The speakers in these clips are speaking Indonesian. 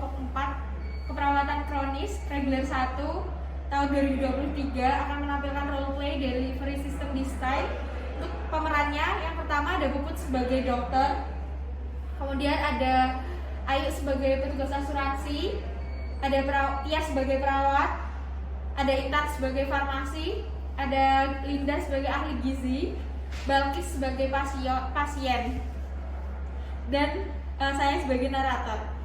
kelompok 4 keperawatan kronis reguler 1 tahun 2023 akan menampilkan role play delivery system design. Untuk pemerannya yang pertama ada Puput sebagai dokter, kemudian ada Ayu sebagai petugas asuransi, ada Tia sebagai perawat, ada Intan sebagai farmasi, ada Linda sebagai ahli gizi, Balkis sebagai pasien, dan saya sebagai narator.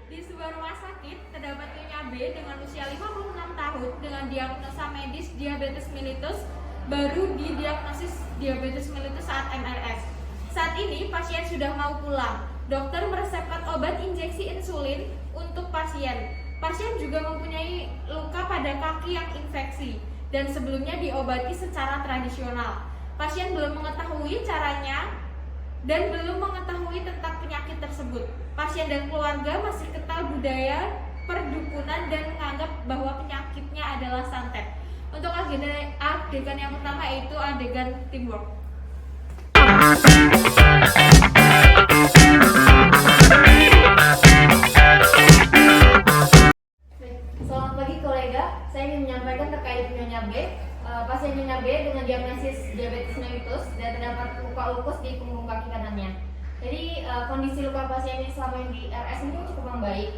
Di sebuah rumah sakit terdapat Nyonya B dengan usia 56 tahun dengan diagnosa medis diabetes mellitus, baru didiagnosis diabetes mellitus saat MRS. Saat ini pasien sudah mau pulang. Dokter meresepkan obat injeksi insulin untuk pasien. Pasien juga mempunyai luka pada kaki yang infeksi dan sebelumnya diobati secara tradisional. Pasien belum mengetahui caranya dan belum mengetahui tentang penyakit tersebut. Pasien dan keluarga masih kental budaya perdukunan dan menganggap bahwa penyakitnya adalah santet. Untuk adegan yang pertama yaitu adegan teamwork. Selamat pagi kolega, saya ingin menyampaikan terkait Nyonya B. Pasien Nyonya B dengan diagnosis diabetes mellitus dan terdapat luka lukus di punggung kaki kanannya. Jadi kondisi luka pasien ini selama yang di RS ini cukup membaik.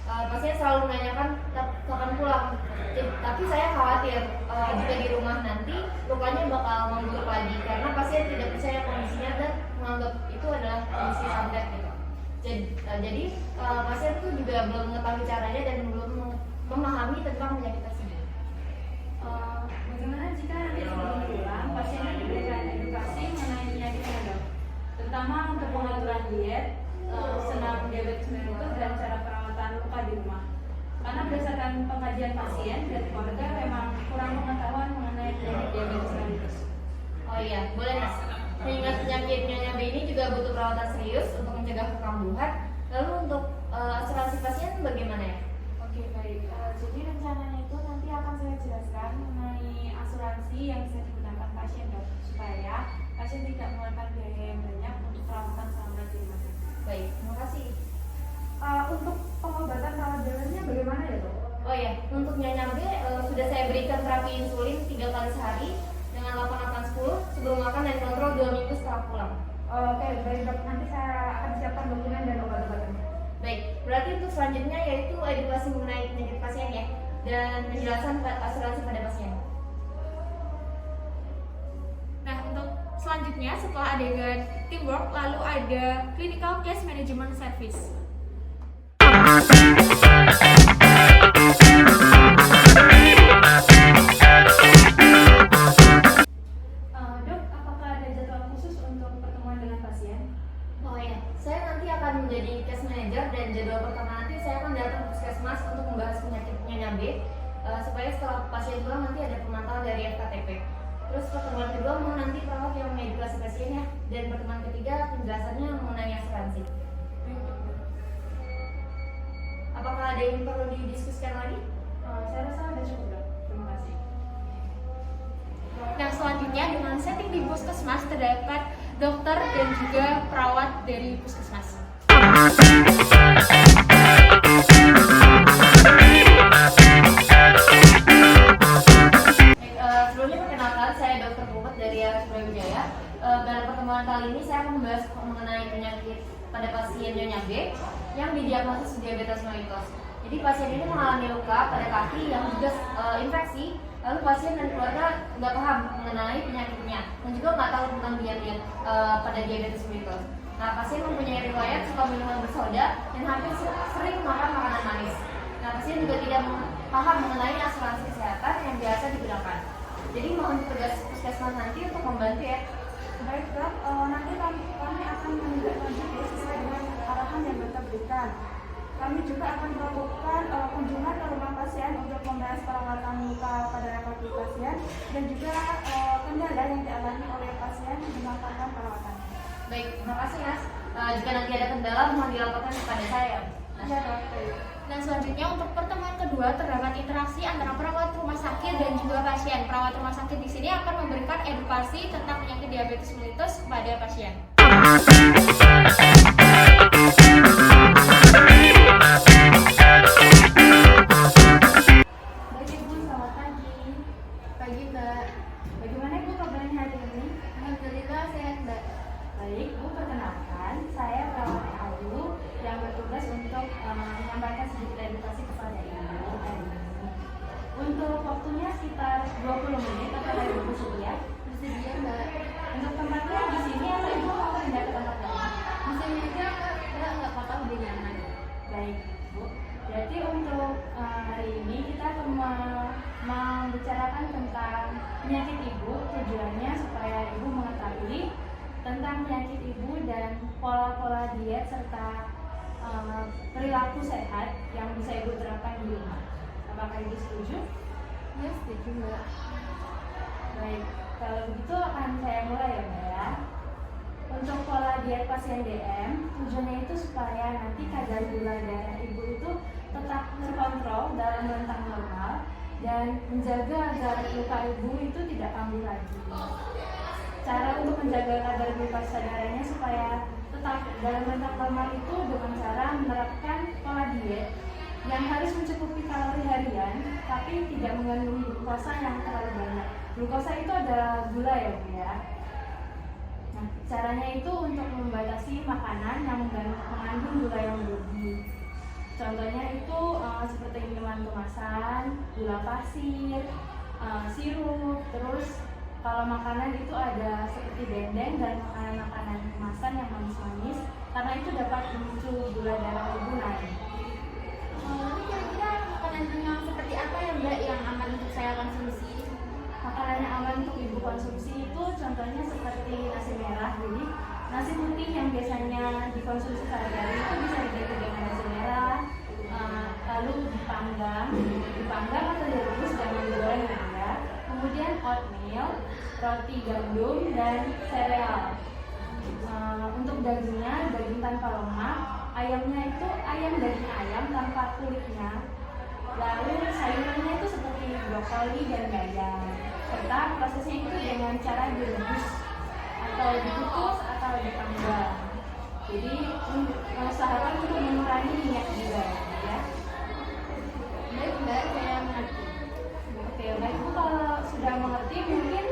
Pasien selalu menanyakan kapan pulang. Tapi saya khawatir jika di rumah nanti lukanya bakal memburuk lagi karena pasien tidak percaya kondisinya dan menganggap itu adalah kondisi santet gitu. Jadi pasien itu juga belum mengetahui caranya dan belum memahami tentang penyakit tersebut. Bagaimana jika nanti sebelum pulang pasiennya diberikan edukasi mengenai penyakitnya, dok? Terutama untuk pengaturan diet, senam diabetes mellitus dan cara perawatan luka di rumah. Karena berdasarkan pengkajian pasien dan keluarga memang kurang pengetahuan mengenai penyakit diabetes mellitus. Oh iya, boleh mas. Mengingat penyakit Nyonya B ini juga butuh perawatan serius untuk mencegah kekambuhan. Lalu untuk asuransi pasien bagaimana ya? Oke, baik. Jadi rencananya itu nanti akan saya jelaskan mengenai asuransi yang bisa digunakan pasien, dok, supaya pasien tidak mengeluarkan biaya yang banyak untuk perawatan selama di rumah sakit. Baik, terima kasih. Untuk pengobatan rawat jalannya bagaimana ya, dok? Oh ya, untuk Nyonya B sudah saya berikan terapi insulin 3 kali sehari dengan 8-8-10 sebelum makan dan kontrol 2 minggu setelah pulang. Oke, baik, dok. Nanti saya akan siapkan dokumen dan obat-obatannya. Baik, berarti untuk selanjutnya yaitu edukasi mengenai penyakit pasien ya dan penjelasan asuransi pada pasien. Nah, untuk selanjutnya setelah adegan teamwork lalu ada clinical case management service. Dok, apakah ada jadwal khusus untuk pertemuan dengan pasien? Oh ya, saya nanti akan menjadi case manager dan jadwal pertama nanti saya akan datang ke puskesmas untuk membahas penyakit Nyonya B supaya setelah pasien pulang nanti ada pemantauan dari FKTP. Terus pertemuan kedua mau nanti perawat yang mengedukasi pasiennya dan pertemuan ketiga penjelasannya mengenai asuransi. Apakah ada yang perlu didiskusikan lagi? Saya rasa ada cukup, dok. Terima kasih. Nah, selanjutnya dengan setting di puskesmas terdapat dokter dan juga perawat dari puskesmas. Sebelumnya perkenalkan, saya Dr. Puput dari Surabaya. Pada pertemuan kali ini saya akan membahas mengenai penyakit pada pasien Nyonya B yang didiagnosis diabetes mellitus. Jadi pasien ini mengalami luka pada kaki yang juga infeksi. Lalu pasien dan keluarga nggak paham mengenai penyakitnya dan juga nggak tahu tentang diet pada diabetes mellitus. Nah, pasien mempunyai riwayat suka minuman bersoda dan hampir sering makan makanan manis. Nah, pasien juga tidak paham mengenai asuransi kesehatan yang biasa digunakan. Jadi mohon petugas puskesmas nanti untuk membantu ya. Baik, dok. Nanti kami akan menindaklanjuti sesuai dengan arahan yang dokter berikan. Kami juga akan melakukan kunjungan ke rumah pasien untuk membahas perawatan luka pada kaki pasien dan juga kendala yang dialami oleh pasien melakukan perawatan. Baik, terima kasih mas. Jika nanti ada kendala mohon dilaporkan kepada saya. Iya, dok. Baik. Nah, selanjutnya untuk pertemuan kedua terdapat interaksi antara perawat rumah sakit dan juga pasien. Perawat rumah sakit di sini akan memberikan edukasi tentang penyakit diabetes mellitus kepada pasien. Baik Ibu, selamat pagi. Pagi Mbak. Bagaimana Ibu kabarnya hari ini? Alhamdulillah sehat Mbak. Baik, Bu, perkenalkan, saya perawat Ayu yang bertugas untuk menyampaikan sedikit edukasi kepada Ibu hari ini. Untuk waktunya sekitar 20 menit, apakah Ibu bersedia? Bersedia Mbak. Untuk tempatnya di sini atau Ibu mau pindah ke tempat lain? Di sini aja Mbak, nggak apa-apa, udah nyaman. Baik, Bu. Berarti untuk hari ini kita akan membicarakan tentang penyakit Ibu. Tujuannya supaya Ibu mengetahui tentang penyakit Ibu dan pola-pola diet serta perilaku sehat yang bisa Ibu terapkan di rumah. Apakah Ibu setuju? Ya setuju Mbak. Baik, kalau begitu akan saya mulai ya Mbak ya. Untuk pola diet pasien DM, tujuannya itu supaya nanti kadar gula darah Ibu itu tetap terkontrol dalam rentang normal dan menjaga agar luka Ibu itu tidak kambuh lagi. Cara untuk menjaga kadar glukosa darahnya supaya tetap dalam rentang normal itu dengan cara menerapkan pola diet yang harus mencukupi kalori harian tapi tidak mengandung glukosa yang terlalu banyak. Glukosa itu adalah gula ya Bu ya. Nah, caranya itu untuk membatasi makanan yang mengandung gula yang berlebih. Contohnya itu seperti minuman kemasan, gula pasir, sirup, terus kalau makanan itu ada seperti dendeng dan makanan-makanan kemasan yang manis-manis karena itu dapat memicu gula darah Ibu naik. Lalu kira-kira makanan yang seperti apa ya Mbak yang aman untuk saya konsumsi? Makanan yang aman untuk Ibu konsumsi itu contohnya seperti nasi merah. Jadi nasi putih yang biasanya dikonsumsi sehari-hari itu bisa diganti dengan nasi merah, lalu dipanggang atau direbus, jangan digoreng ya. Kemudian oatmeal, roti gandum dan sereal. Untuk dagingnya, daging tanpa lemak, ayamnya itu ayam daging ayam tanpa kulitnya. Lalu sayurannya itu seperti brokoli dan bayam. Serta prosesnya itu dengan cara direbus atau dikukus atau dipanggang. Jadi usahakan untuk mengurangi minyak juga ya. Baik Mbak, saya mengerti. Oke, baik Bu, kalau sudah mengerti mungkin